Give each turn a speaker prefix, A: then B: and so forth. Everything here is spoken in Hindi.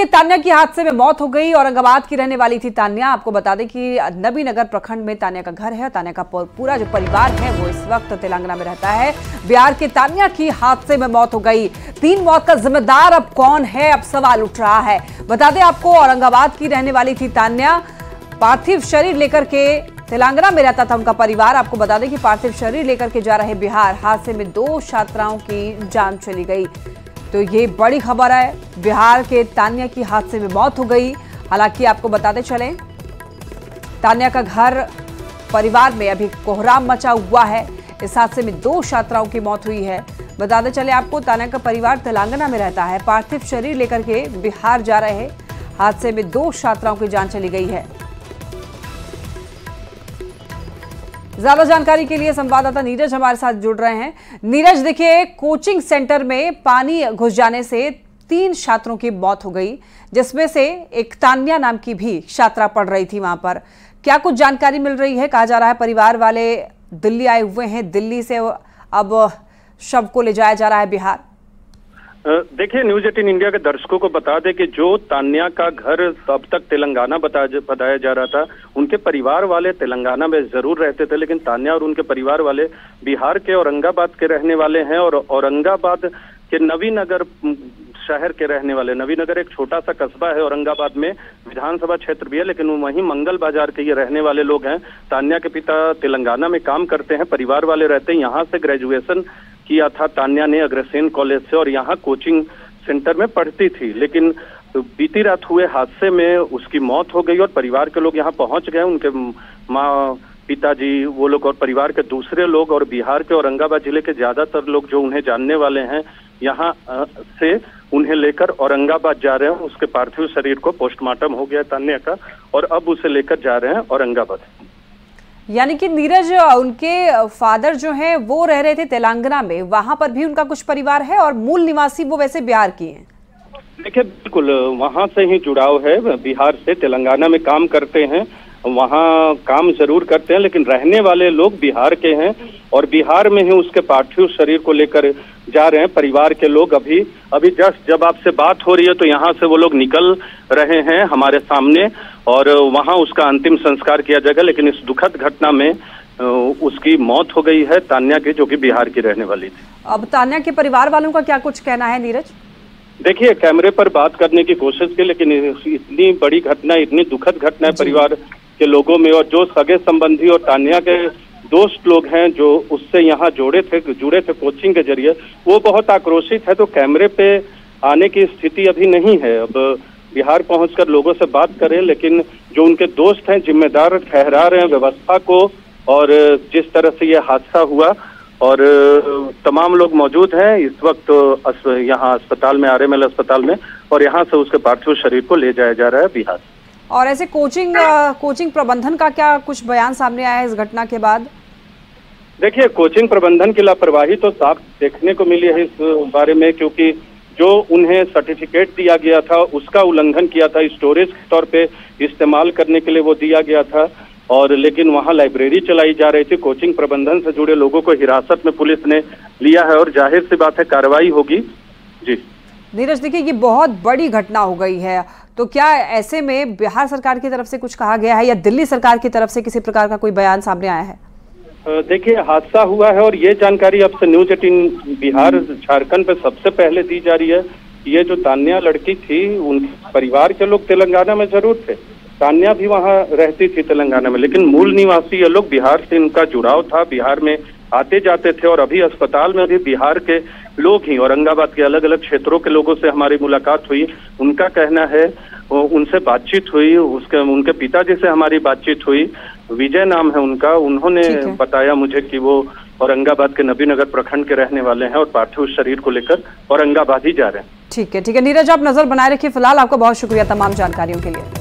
A: तान्या की हादसे में मौत हो गई। औरंगाबाद की रहने वाली थी तान्या। आपको बता दें कि नबीनगर प्रखंड में तान्या का घर है। तान्या का पूरा जो परिवार है वो इस वक्त तेलंगाना में रहता है। बिहार के तान्या की हादसे में मौत हो गई। 3 मौत का जिम्मेदार अब कौन है, अब सवाल उठ रहा है। बता दें आपको, औरंगाबाद की रहने वाली थी तान्या। पार्थिव शरीर लेकर के तेलंगाना में रहता था उनका परिवार। आपको बता दें कि पार्थिव शरीर लेकर के जा रहे बिहार, हादसे में 2 छात्राओं की जान चली गई। तो ये बड़ी खबर है, बिहार के तान्या की हादसे में मौत हो गई। हालांकि आपको बताते चले, तान्या का घर परिवार में अभी कोहराम मचा हुआ है। इस हादसे में 2 छात्राओं की मौत हुई है। बताते चले आपको, तान्या का परिवार तेलंगाना में रहता है। पार्थिव शरीर लेकर के बिहार जा रहे हादसे में 2 छात्राओं की जान चली गई है। ज्यादा जानकारी के लिए संवाददाता नीरज हमारे साथ जुड़ रहे हैं। नीरज, देखिए, कोचिंग सेंटर में पानी घुस जाने से 3 छात्रों की मौत हो गई, जिसमें से एक तान्या नाम की भी छात्रा पढ़ रही थी वहां पर। क्या कुछ जानकारी मिल रही है? कहा जा रहा है परिवार वाले दिल्ली आए हुए हैं, दिल्ली से अब शव को ले जाया जा रहा है बिहार।
B: देखिए, न्यूज 18 इंडिया के दर्शकों को बता दें कि जो तान्या का घर अब तक तेलंगाना बताया जा रहा था, उनके परिवार वाले तेलंगाना में जरूर रहते थे, लेकिन तान्या और उनके परिवार वाले बिहार के औरंगाबाद के रहने वाले हैं और औरंगाबाद के नवीनगर शहर के रहने वाले। नवीनगर एक छोटा सा कस्बा है औरंगाबाद में, विधानसभा क्षेत्र भी है, लेकिन वहीं मंगल बाजार के ये रहने वाले लोग हैं। तान्या के पिता तेलंगाना में काम करते हैं, परिवार वाले रहते हैं। यहाँ से ग्रेजुएशन किया था तान्या ने अग्रसेन कॉलेज से, और यहाँ कोचिंग सेंटर में पढ़ती थी। लेकिन बीती रात हुए हादसे में उसकी मौत हो गई और परिवार के लोग यहाँ पहुंच गए। उनके माँ, पिताजी, वो लोग और परिवार के दूसरे लोग और बिहार के औरंगाबाद जिले के ज्यादातर लोग जो उन्हें जानने वाले हैं, यहाँ से उन्हें लेकर औरंगाबाद जा रहे हैं। उसके पार्थिव शरीर को पोस्टमार्टम हो गया तान्या का, और अब उसे लेकर जा रहे हैं औरंगाबाद।
A: यानी कि नीरज, उनके फादर जो हैं वो रह रहे थे तेलंगाना में, वहां पर भी उनका कुछ परिवार है और मूल निवासी वो वैसे बिहार की हैं।
B: देखिए, बिल्कुल वहां से ही जुड़ाव है, बिहार से। तेलंगाना में काम करते हैं, वहाँ काम जरूर करते हैं, लेकिन रहने वाले लोग बिहार के हैं और बिहार में ही उसके पार्थिव शरीर को लेकर जा रहे हैं परिवार के लोग। अभी जस्ट जब आपसे बात हो रही है तो यहाँ से वो लोग निकल रहे हैं हमारे सामने, और वहाँ उसका अंतिम संस्कार किया जाएगा। लेकिन इस दुखद घटना में उसकी मौत हो गई है तान्या की, जो कि बिहार की रहने वाली थी।
A: अब तान्या के परिवार वालों का क्या कुछ कहना है नीरज?
B: देखिए, कैमरे पर बात करने की कोशिश की, लेकिन इतनी बड़ी घटना, इतनी दुखद घटना है परिवार के लोगों में, और जो सगे संबंधी और तान्या के दोस्त लोग हैं जो उससे यहाँ जुड़े थे कोचिंग के जरिए, वो बहुत आक्रोशित है। तो कैमरे पे आने की स्थिति अभी नहीं है। अब बिहार पहुंचकर लोगों से बात करें, लेकिन जो उनके दोस्त हैं जिम्मेदार ठहरा रहे हैं व्यवस्था को, और जिस तरह से ये हादसा हुआ, और तमाम लोग मौजूद हैं इस वक्त यहाँ अस्पताल में, आरएमएल अस्पताल में, और यहाँ से उसके पार्थिव शरीर को ले जाया जा रहा है बिहार।
A: और ऐसे कोचिंग प्रबंधन का क्या कुछ बयान सामने आया है इस घटना के बाद?
B: देखिए, कोचिंग प्रबंधन की लापरवाही तो साफ देखने को मिली है इस बारे में, क्योंकि जो उन्हें सर्टिफिकेट दिया गया था उसका उल्लंघन किया था। स्टोरेज के तौर पे इस्तेमाल करने के लिए वो दिया गया था, और लेकिन वहाँ लाइब्रेरी चलाई जा रही थी। कोचिंग प्रबंधन से जुड़े लोगों को हिरासत में पुलिस ने लिया है, और जाहिर सी बात है कार्रवाई होगी। जी
A: नीरज, देखिए, ये बहुत बड़ी घटना हो गई है, तो क्या ऐसे में बिहार सरकार की तरफ से कुछ कहा गया है या दिल्ली सरकार की तरफ से किसी प्रकार का कोई बयान सामने आया है?
B: देखिए, हादसा हुआ है और ये जानकारी अब से न्यूज 18 बिहार झारखंड पे सबसे पहले दी जा रही है। ये जो तान्या लड़की थी, उनके परिवार के लोग तेलंगाना में जरूर थे, तान्या भी वहाँ रहती थी तेलंगाना में, लेकिन मूल निवासी ये लोग बिहार से, इनका जुड़ाव था, बिहार में आते जाते थे। और अभी अस्पताल में भी बिहार के लोग ही, औरंगाबाद के अलग अलग क्षेत्रों के लोगों से हमारी मुलाकात हुई। उनका कहना है, उनसे बातचीत हुई, उनके पिताजी से हमारी बातचीत हुई, विजय नाम है उनका। उन्होंने बताया मुझे कि वो औरंगाबाद के नबीनगर प्रखंड के रहने वाले हैं और पार्थिव शरीर को लेकर औरंगाबाद ही जा रहे हैं।
A: ठीक है नीरज, आप नजर बनाए रखिए। फिलहाल आपका बहुत शुक्रिया तमाम जानकारियों के लिए।